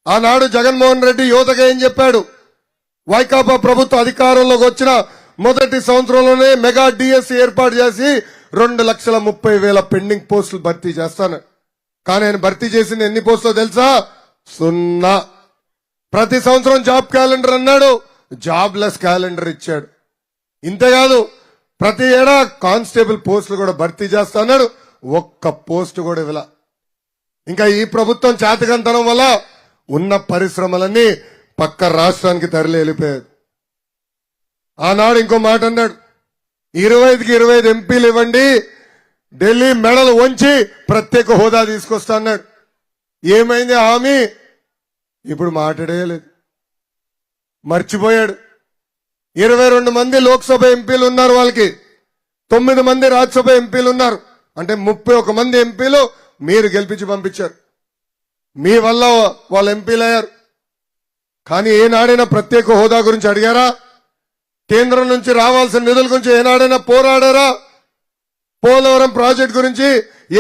ఆనాడు జగన్మోహన్ రెడ్డి యువతగా ఏం చెప్పాడు? వైకాపా ప్రభుత్వ అధికారంలోకి వచ్చిన మొదటి సంవత్సరంలోనే మెగా డిఎస్సి ఏర్పాటు చేసి 2,30,000 పెండింగ్ పోస్టులు భర్తీ చేస్తాను. కానీ ఆయన భర్తీ చేసిన ఎన్ని పోస్టులు తెలుసా? 0. ప్రతి సంవత్సరం జాబ్ క్యాలెండర్ అన్నాడు, జాబ్లెస్ క్యాలెండర్ ఇచ్చాడు. ఇంతేకాదు ప్రతి ఏడా కానిస్టేబుల్ పోస్టులు కూడా భర్తీ చేస్తాడు, ఒక్క పోస్టు కూడా ఇవ్వలా. ఇంకా ఈ ప్రభుత్వం చేతకంతనం వల్ల ఉన్న పరిశ్రమలన్నీ పక్క రాష్ట్రానికి తరలి వెళ్ళిపోయాడు. ఆనాడు ఇంకో మాట అన్నాడు, 25కి 25 ఎంపీలు ఇవ్వండి, ఢిల్లీ మెడలు వంచి ప్రత్యేక హోదా తీసుకొస్తా అన్నాడు. ఏమైంది హామీ? ఇప్పుడు మాట్లాడేయలేదు, మర్చిపోయాడు. 22 మంది లోక్సభ ఎంపీలు ఉన్నారు, వాళ్ళకి 9 మంది రాజ్యసభ ఎంపీలు ఉన్నారు. అంటే 31 మంది ఎంపీలు మీరు గెలిపించి పంపించారు. మీ వల్ల వాళ్ళు ఎంపీలు అయ్యారు. కానీ ఏనాడైనా ప్రత్యేక హోదా గురించి అడిగారా? కేంద్రం నుంచి రావాల్సిన నిధుల గురించి ఏనాడైనా పోరాడారా? పోలవరం ప్రాజెక్ట్ గురించి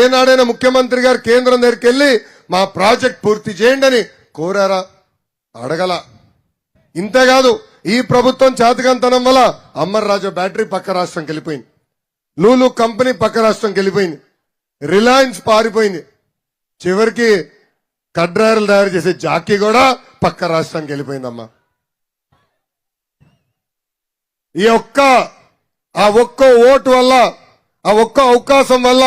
ఏనాడైనా ముఖ్యమంత్రి గారు కేంద్రం దగ్గరికి వెళ్లి మా ప్రాజెక్ట్ పూర్తి చేయండి అని కోరారా? అడగల. ఇంతేకాదు ఈ ప్రభుత్వం చేతకంతనం వల్ల అమర్ రాజా బ్యాటరీ పక్క రాష్ట్రంకి వెళ్ళిపోయింది, లూలు కంపెనీ పక్క రాష్ట్రంకి వెళ్ళిపోయింది, రిలయన్స్ పారిపోయింది, చివరికి కడ్రాయలు తయారు చేసే జాకీ కూడా పక్క రాష్ట్రానికి వెళ్ళిపోయిందమ్మా. ఈ ఒక్క ఓటు వల్ల, ఆ ఒక్క అవకాశం వల్ల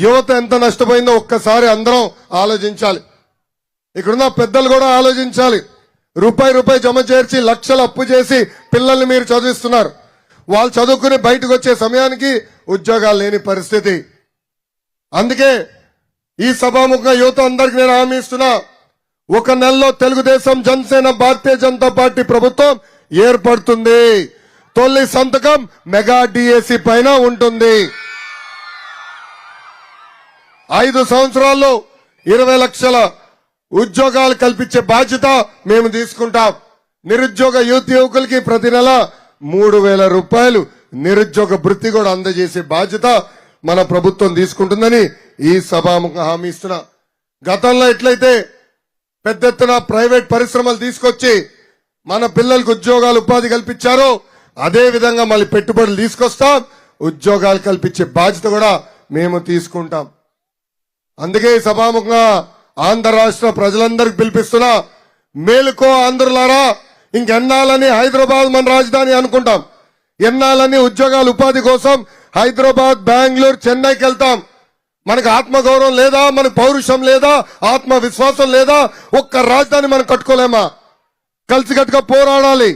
యువత ఎంత నష్టపోయిందో ఒక్కసారి అందరం ఆలోచించాలి. ఇక్కడున్న పెద్దలు కూడా ఆలోచించాలి. రూపాయి జమ చేర్చి లక్షలు అప్పు చేసి పిల్లల్ని మీరు చదివిస్తున్నారు. వాళ్ళు చదువుకుని బయటకు వచ్చే సమయానికి ఉద్యోగాలు లేని పరిస్థితి. అందుకే ఈ సభాముఖంగా యువత అందరికి నేను హామీ ఇస్తున్నా, 1 నెలలో తెలుగుదేశం, జనసేన, భారతీయ జనతా పార్టీ ప్రభుత్వం ఏర్పడుతుంది. తొలి సంతకం మెగా డిఎస్సి పైన ఉంటుంది. 5 సంవత్సరాల్లో 20 లక్షల ఉద్యోగాలు కల్పించే బాధ్యత మేము తీసుకుంటాం. నిరుద్యోగ యువకులకి ప్రతి నెల 3,000 రూపాయలు నిరుద్యోగ భృతి కూడా అందజేసే బాధ్యత మన ప్రభుత్వం తీసుకుంటుందని ఈ సభాముఖ హామీ ఇస్తున్నా. గతంలో ఎట్లయితే పెద్ద ఎత్తున ప్రైవేట్ పరిశ్రమలు తీసుకొచ్చి మన పిల్లలకు ఉద్యోగాలు, ఉపాధి కల్పించారో అదే విధంగా మళ్ళీ పెట్టుబడులు తీసుకొస్తాం, ఉద్యోగాలు కల్పించే బాధ్యత కూడా మేము తీసుకుంటాం. అందుకే ఈ సభాముఖంగా ఆంధ్ర రాష్ట్ర ప్రజలందరికీ పిలిపిస్తున్నా, మేలుకో ఆంధ్రులారా, ఇంకెన్నాళ్ళని హైదరాబాద్ మన రాజధాని అనుకుంటాం, ఎన్నాళ్ళని ఉద్యోగాలు, ఉపాధి కోసం హైదరాబాద్, బెంగళూరు, చెన్నైకి వెళ్తాం. మనకు ఆత్మగౌరవం లేదా? మనకు పౌరుషం లేదా? ఆత్మవిశ్వాసం లేదా? ఒక్క రాజధాని మనం కట్టుకోలేమా? కలిసికట్టుగా పోరాడాలి.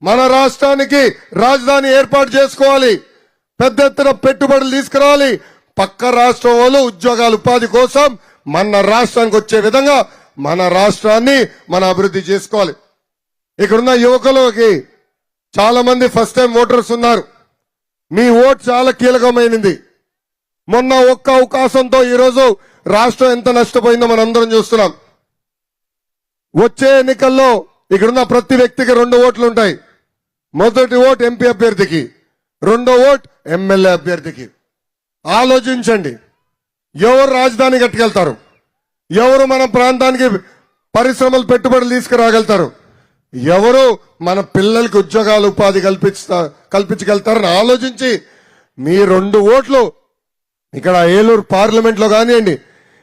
మన రాష్ట్రానికి రాజధాని ఏర్పాటు చేసుకోవాలి, పెద్ద ఎత్తున పెట్టుబడులు తీసుకురావాలి. పక్క రాష్ట్రం వాళ్ళు ఉద్యోగాలు, ఉపాధి కోసం మన రాష్ట్రానికి వచ్చే విధంగా మన రాష్ట్రాన్ని మనం అభివృద్ధి చేసుకోవాలి. ఇక్కడున్న యువకులకి చాలా మంది ఫస్ట్ టైం ఓటర్స్ ఉన్నారు. మీ ఓటు చాలా కీలకమైనది. మొన్న ఒక్క అవకాశంతో ఈరోజు రాష్ట్రం ఎంత నష్టపోయిందో మనందరం చూస్తున్నాం. వచ్చే ఎన్నికల్లో ఇక్కడున్న ప్రతి వ్యక్తికి 2 ఓట్లు ఉంటాయి. మొదటి ఓటు ఎంపీ అభ్యర్థికి, రెండో ఓటు ఎమ్మెల్యే అభ్యర్థికి. ఆలోచించండి, ఎవరు రాజధాని కట్టుకెళ్తారు? ఎవరు మన ప్రాంతానికి పరిశ్రమలు, పెట్టుబడులు తీసుకురాగలుగుతారు? ఎవరు మన పిల్లలకి ఉద్యోగాలు, ఉపాధి కల్పించగలుగుతారని ఆలోచించి మీ 2 ఓట్లు ఇక్కడ ఏలూరు పార్లమెంట్ లో కానివ్వండి,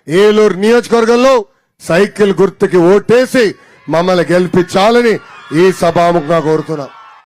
ఏలూరు నియోజకవర్గంలో సైకిల్ గుర్తుకి ఓటేసి మమ్మల్ని గెలిపించాలని ఈ సభాముఖంగా కోరుతున్నాం.